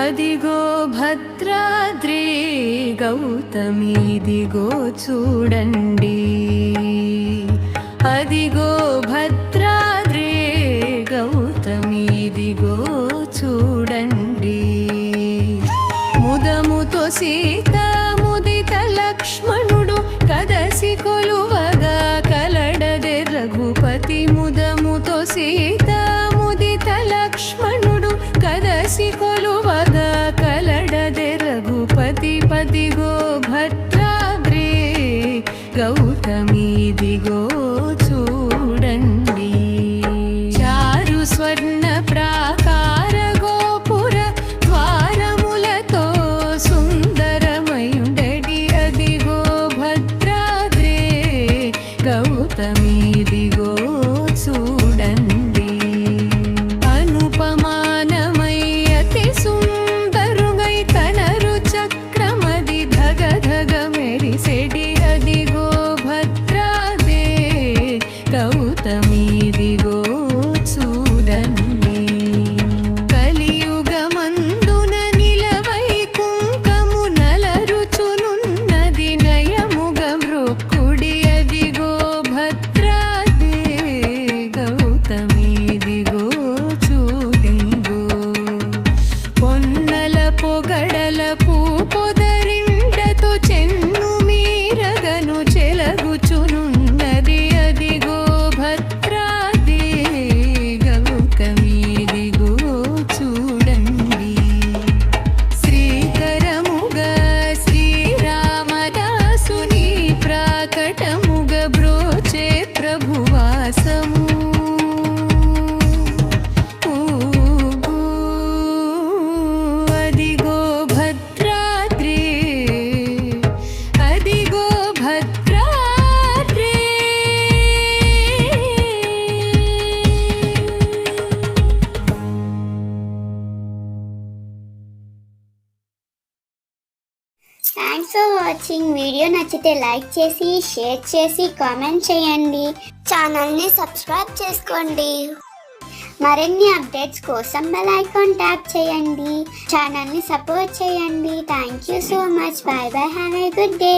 అదిగో భద్రాద్రి గౌతమిదిగో చూడండి, అదిగో భద్రాద్రి గౌతమిదిగో చూడండి. ముదముతో సీత ముదిత లక్ష్మణుడు కదసి కొలువగా కలడదే రఘుపతి. ముదముతో సీత ముదిత లక్ష్మణుడు కదసి కొలువగా కలడదే రఘుపతి. పదిగో భద్రాద్రి గౌతమిదిగో చూడండి. చారు స్వర్ణ ప్రాకార గోపుర ద్వారములతో సుందరమయుండడి, అదిగో భద్రాద్రి గౌతమిదిగో చూడండి. అనుపమానమై అతి సుందరుగై తనరు చక్రమది ధగ ధగ మెరిసెడి, అదిగో భద్రాద్రి గౌతమిదిగో చూడండి. కలియుగమందున నిలవై కుంకము నలరుచునున్నది నయముగ మృక్కుడి, అదిగో భద్రాద్రి గౌతమిదిగో చూడింగు. పొన్నల పొగడల పూపొదరిండతో చెన్ను మీరగను చెలగుచునున్నది, అదిగో భద్రాద్రి గౌతమిదిగో చూడండి. శ్రీకరముగ శ్రీరామదాసుని ప్రాకటముగ బ్రోచే ప్రభువాసము. అదిగో భద్రాద్రి, అదిగో Bhadradri. Thanks for watching. Video నచ్చితే లైక్ చేసి షేర్ చేసి కామెంట్ చేయండి. ఛానల్ని సబ్స్క్రైబ్ చేసుకోండి. మరిన్ని అప్డేట్స్ కోసం బెల్ ఐకాన్ ట్యాప్ చేయండి. ఛానల్ని సపోర్ట్ చేయండి. Thank you so much. By by. Have a good day.